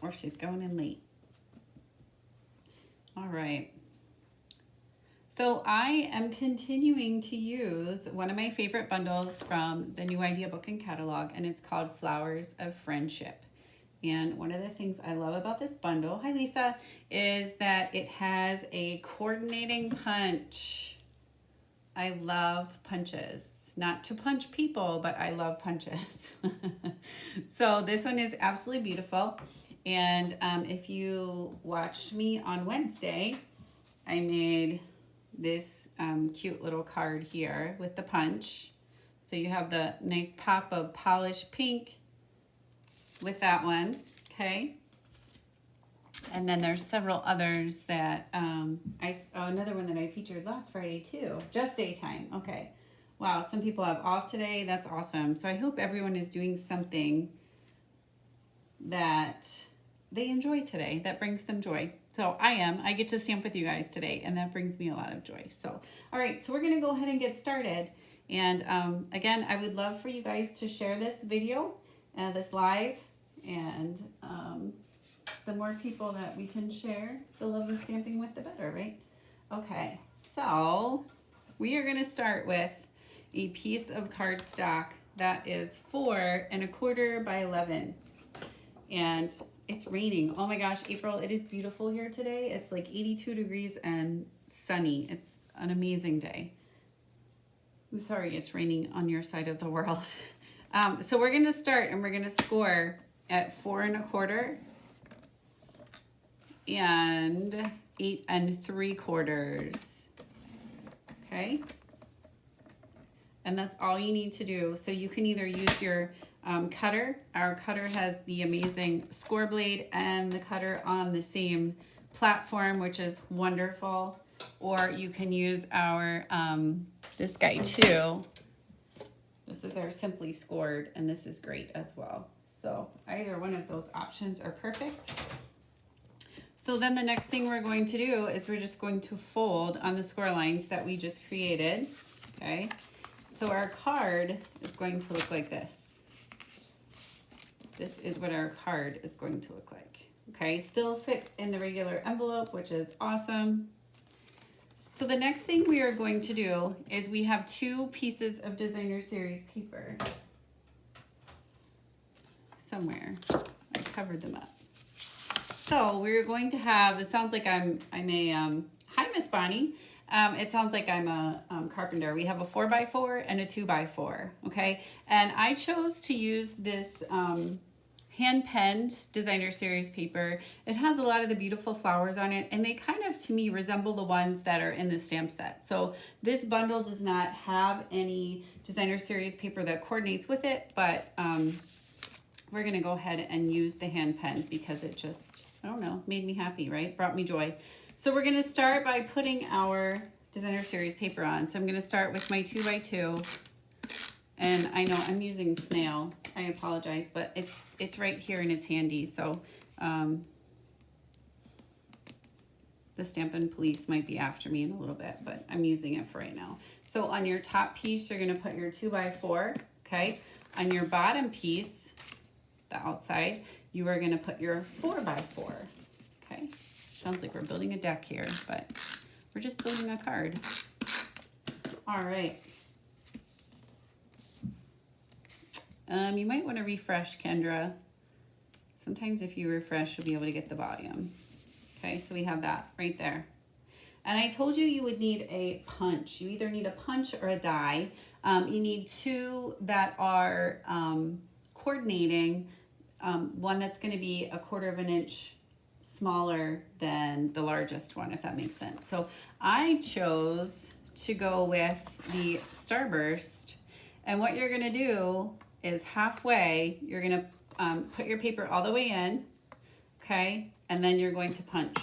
or she's going in late. All right. So I am continuing to use one of my favorite bundles from the New Idea Book and Catalog, and it's called Flowers of Friendship. And one of the things I love about this bundle, hi Lisa, is that it has a coordinating punch. I love punches. Not to punch people, but I love punches. So this one is absolutely beautiful. And if you watched me on Wednesday, I made this cute little card here with the punch. So you have the nice pop of polished pink with that one, okay? And then there's several others that, another one that I featured last Friday too, Just Daytime, okay. Wow, some people have off today, that's awesome. So I hope everyone is doing something that they enjoy today, that brings them joy. So I get to stamp with you guys today, and that brings me a lot of joy. So, all right, so we're gonna go ahead and get started. And again, I would love for you guys to share this video, this live, and the more people that we can share the love of stamping with, the better, right? Okay, so we are gonna start with a piece of cardstock that is 4 1/4 by 11. And it's raining. Oh my gosh, April, it is beautiful here today. It's like 82 degrees and sunny. It's an amazing day. I'm sorry it's raining on your side of the world. So we're gonna start and we're gonna score at 4 1/4 and 8 3/4. Okay? And that's all you need to do. So you can either use your cutter. Our cutter has the amazing score blade and the cutter on the same platform, which is wonderful. Or you can use our, this guy too. This is our Simply Scored, and this is great as well. So either one of those options are perfect. So then the next thing we're going to do is we're just going to fold on the score lines that we just created, okay? So our card is going to look like this. This is what our card is going to look like, okay? Still fits in the regular envelope, which is awesome. So the next thing we are going to do is we have 2 pieces of Designer Series paper. Somewhere, I covered them up. So we're going to have, it sounds like I'm a, hi Miss Bonnie. It sounds like I'm a carpenter. We have a 4x4 and a 2x4, okay? And I chose to use this hand-penned Designer Series paper. It has a lot of the beautiful flowers on it, and they kind of, to me, resemble the ones that are in the stamp set. So this bundle does not have any Designer Series paper that coordinates with it, but we're gonna go ahead and use the hand-penned because it just, I don't know, made me happy, right? Brought me joy. So we're gonna start by putting our Designer Series paper on. So I'm gonna start with my 2x2. And I know I'm using Snail. I apologize, but it's right here and it's handy. So the Stampin' Police might be after me in a little bit, but I'm using it for right now. So on your top piece, you're gonna put your 2x4, okay? On your bottom piece, the outside, you are gonna put your 4x4, okay? Sounds like we're building a deck here, but we're just building a card. All right. You might want to refresh, Kendra. Sometimes if you refresh, you'll be able to get the volume. Okay, so we have that right there. And I told you you would need a punch. You either need a punch or a die. You need 2 that are coordinating. One that's going to be 1/4 inch smaller than the largest one, if that makes sense. So I chose to go with the Starburst. And what you're going to do is halfway, you're going to put your paper all the way in, okay? And then you're going to punch,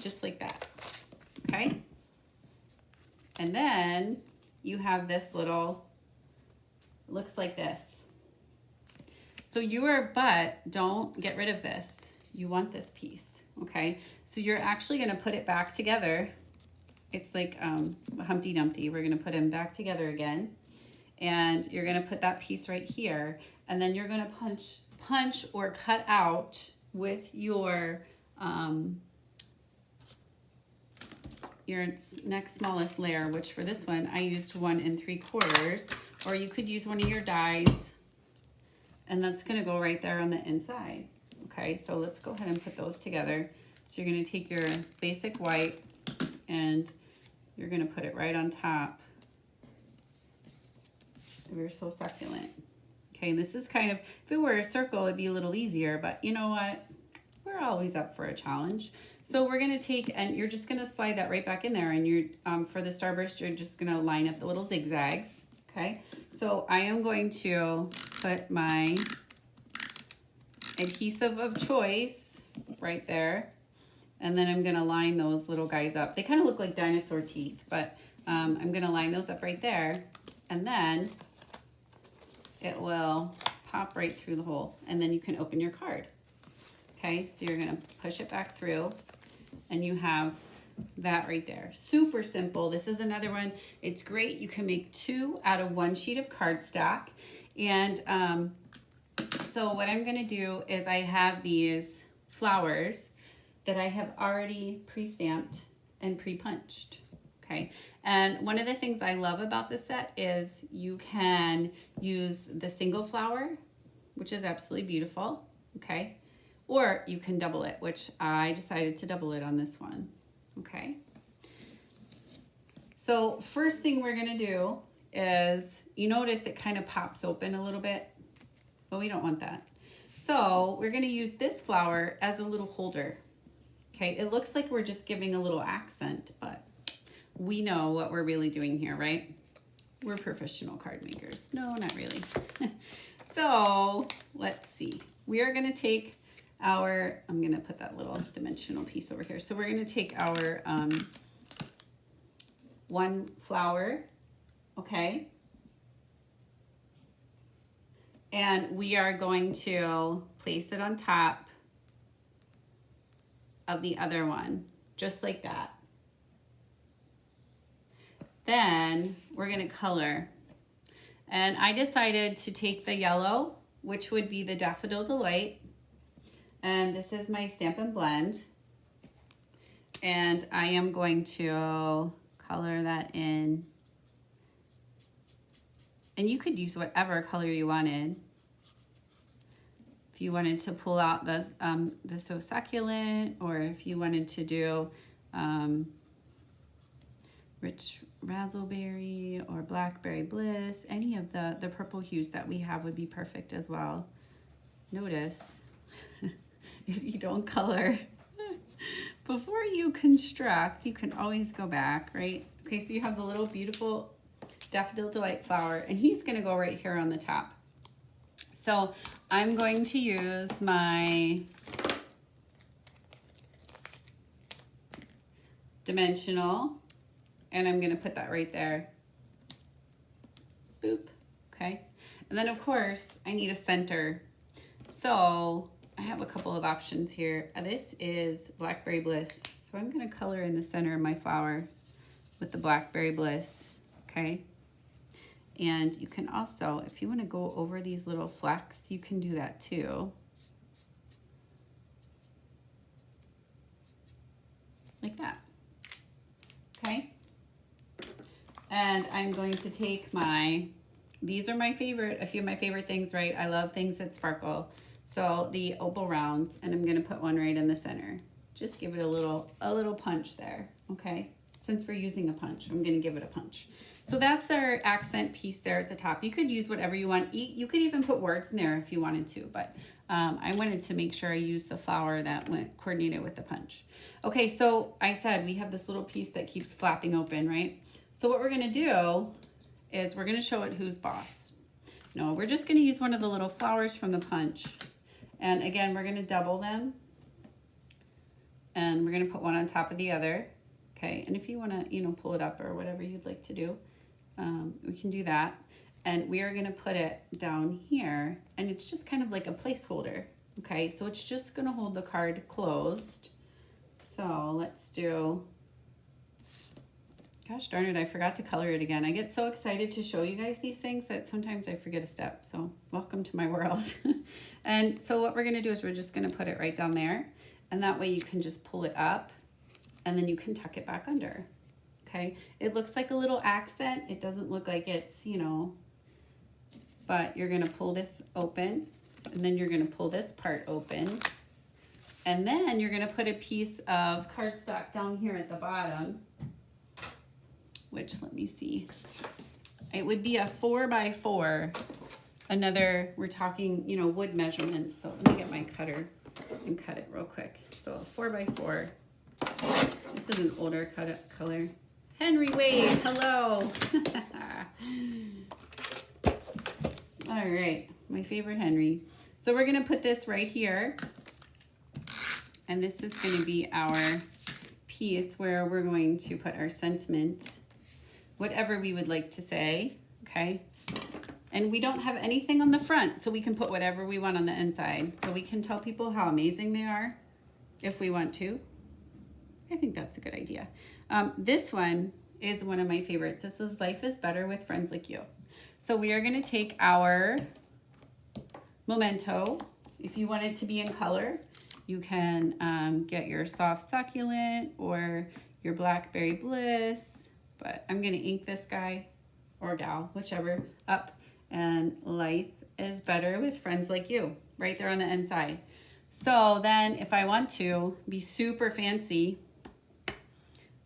just like that, okay? And then you have this little, looks like this. So don't get rid of this. You want this piece, okay? So you're actually gonna put it back together. It's like Humpty Dumpty. We're gonna put them back together again. And you're gonna put that piece right here. And then you're gonna punch or cut out with your next smallest layer, which for this one, I used 1 3/4, or you could use one of your dies, and that's gonna go right there on the inside. Okay, so let's go ahead and put those together. So you're gonna take your basic white and you're gonna put it right on top of your So Succulent. Okay, this is kind of, if it were a circle, it'd be a little easier, but you know what? We're always up for a challenge. So we're gonna take, and you're just gonna slide that right back in there, and you're, for the starburst, you're just gonna line up the little zigzags, okay? So I am going to put my adhesive of choice right there, and then I'm gonna line those little guys up. They kind of look like dinosaur teeth, but I'm gonna line those up right there, and then it will pop right through the hole, and then you can open your card. Okay, so you're gonna push it back through, and you have that right there. Super simple. This is another one. It's great. You can make 2 out of 1 sheet of cardstock. And so what I'm gonna do is I have these flowers that I have already pre-stamped and pre-punched. Okay, and one of the things I love about this set is you can use the single flower, which is absolutely beautiful, okay? Or you can double it, which I decided to double it on this one, okay? So first thing we're gonna do is, you notice it kind of pops open a little bit, but we don't want that. So we're gonna use this flower as a little holder, okay? It looks like we're just giving a little accent, but we know what we're really doing here, right? We're professional card makers. No, not really. So let's see. We are gonna take our, I'm gonna put that little dimensional piece over here. So we're gonna take our 1 flower, okay? And we are going to place it on top of the other one, just like that. Then we're gonna color. And I decided to take the yellow, which would be the Daffodil Delight. And this is my Stampin' Blend. And I am going to color that in. And you could use whatever color you wanted. If you wanted to pull out the So Succulent, or if you wanted to do Rich Razzleberry or Blackberry Bliss, any of the purple hues that we have would be perfect as well. Notice, if you don't color before you construct, you can always go back, right? Okay, so you have the little beautiful Daffodil Delight flower, and he's gonna go right here on the top. So I'm going to use my dimensional, and I'm gonna put that right there. Boop, okay? And then of course, I need a center. So I have a couple of options here. This is Blackberry Bliss. So I'm gonna color in the center of my flower with the Blackberry Bliss, okay? And you can also, if you wanna go over these little flecks, you can do that too. Like that, okay? And I'm going to take these are my favorite, a few of my favorite things, right? I love things that sparkle. So the opal rounds, and I'm gonna put one right in the center. Just give it a little punch there, okay? Since we're using a punch, I'm gonna give it a punch. So that's our accent piece there at the top. You could use whatever you want. You could even put words in there if you wanted to, but I wanted to make sure I used the flower that went coordinated with the punch. Okay, so I said we have this little piece that keeps flapping open, right? So what we're gonna do is we're gonna show it who's boss. No, we're just gonna use one of the little flowers from the punch. And again, we're gonna double them. And we're gonna put one on top of the other. Okay, and if you wanna, pull it up or whatever you'd like to do, we can do that. And we are gonna put it down here, and it's just kind of like a placeholder. Okay, so it's just gonna hold the card closed. So let's do, gosh darn it, I forgot to color it again. I get so excited to show you guys these things that sometimes I forget a step. So welcome to my world. And so what we're gonna do is we're just gonna put it right down there, and that way you can just pull it up and then you can tuck it back under. Okay, it looks like a little accent. It doesn't look like it's, you know, but you're gonna pull this open, and then you're gonna pull this part open, and then you're gonna put a piece of cardstock down here at the bottom, which, let me see, it would be a 4x4. Another, we're talking, you know, wood measurements. So let me get my cutter and cut it real quick. So a 4x4. This is an older color. Henry Wade, hello. All right, my favorite Henry. So we're gonna put this right here. And this is gonna be our piece where we're going to put our sentiment, whatever we would like to say, okay? And we don't have anything on the front, so we can put whatever we want on the inside. So we can tell people how amazing they are if we want to. I think that's a good idea. This one is one of my favorites. This is Life is Better with Friends Like You. So we are gonna take our memento. If you want it to be in color, you can get your Soft Succulent or your Blackberry Bliss, but I'm gonna ink this guy or gal, whichever, up. And Life is Better with Friends Like You, right there on the inside. So then if I want to be super fancy,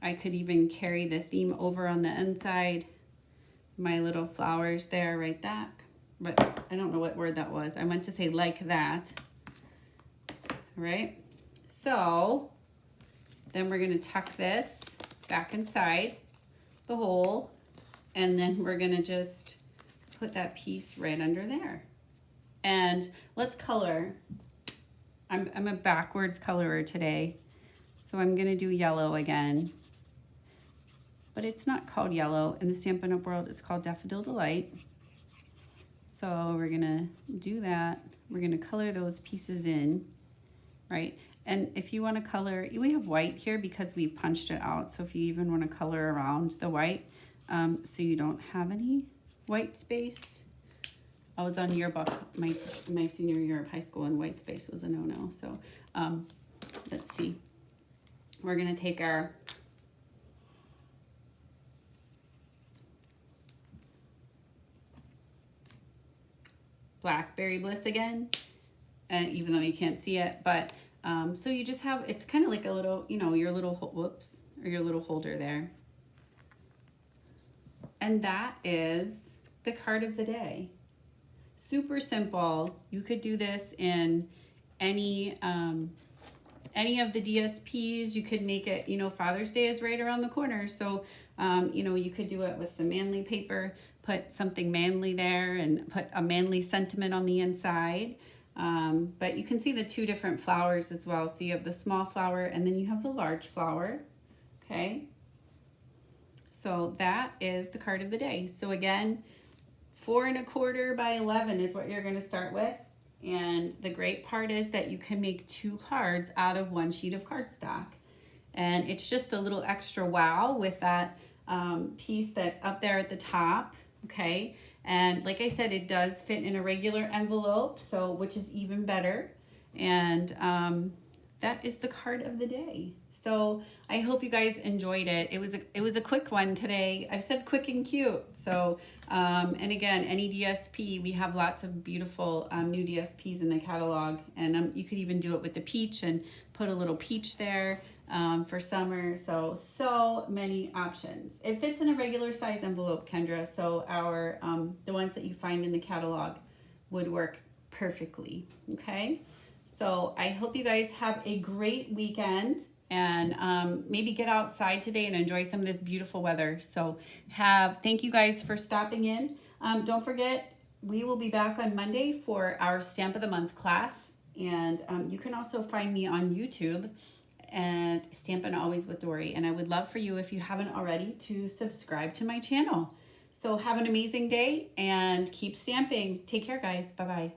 I could even carry the theme over on the inside. My little flowers there, right back. But I don't know what word that was. I meant to say like that. All right. So then we're gonna tuck this back inside the hole, and then we're gonna just put that piece right under there. And let's color. I'm a backwards colorer today, so I'm gonna do yellow again. But it's not called yellow in the Stampin' Up! World, it's called Daffodil Delight. So we're gonna do that. We're gonna color those pieces in, right? And if you wanna color, we have white here because we punched it out. So if you even wanna color around the white, so you don't have any white space. I was on yearbook my senior year of high school, and white space was a no-no. So let's see. We're gonna take our Blackberry Bliss again, and even though you can't see it, but so you just have, it's kind of like a little, you know, your little, whoops, or your little holder there. And that is the card of the day. Super simple. You could do this in any of the DSPs. You could make it, you know, Father's Day is right around the corner. So, you know, you could do it with some manly paper, put something manly there and put a manly sentiment on the inside. But you can see the two different flowers as well. So you have the small flower and then you have the large flower, okay? So that is the card of the day. So again, 4 1/4 by 11 is what you're gonna start with. And the great part is that you can make 2 cards out of 1 sheet of cardstock. And it's just a little extra wow with that piece that's up there at the top, okay? And like I said, it does fit in a regular envelope, so which is even better. And that is the card of the day. So I hope you guys enjoyed it. It was a quick one today. I said quick and cute. So and again, any DSP, we have lots of beautiful new DSPs in the catalog, and you could even do it with the peach and put a little peach there for summer. So many options. It fits in a regular size envelope, Kendra. So our the ones that you find in the catalog would work perfectly. Okay. So I hope you guys have a great weekend. And maybe get outside today and enjoy some of this beautiful weather. So thank you guys for stopping in. Don't forget, we will be back on Monday for our Stamp of the Month class. And you can also find me on YouTube and Stampin' Always with Dory. And I would love for you, if you haven't already, to subscribe to my channel. So have an amazing day and keep stamping. Take care, guys. Bye-bye.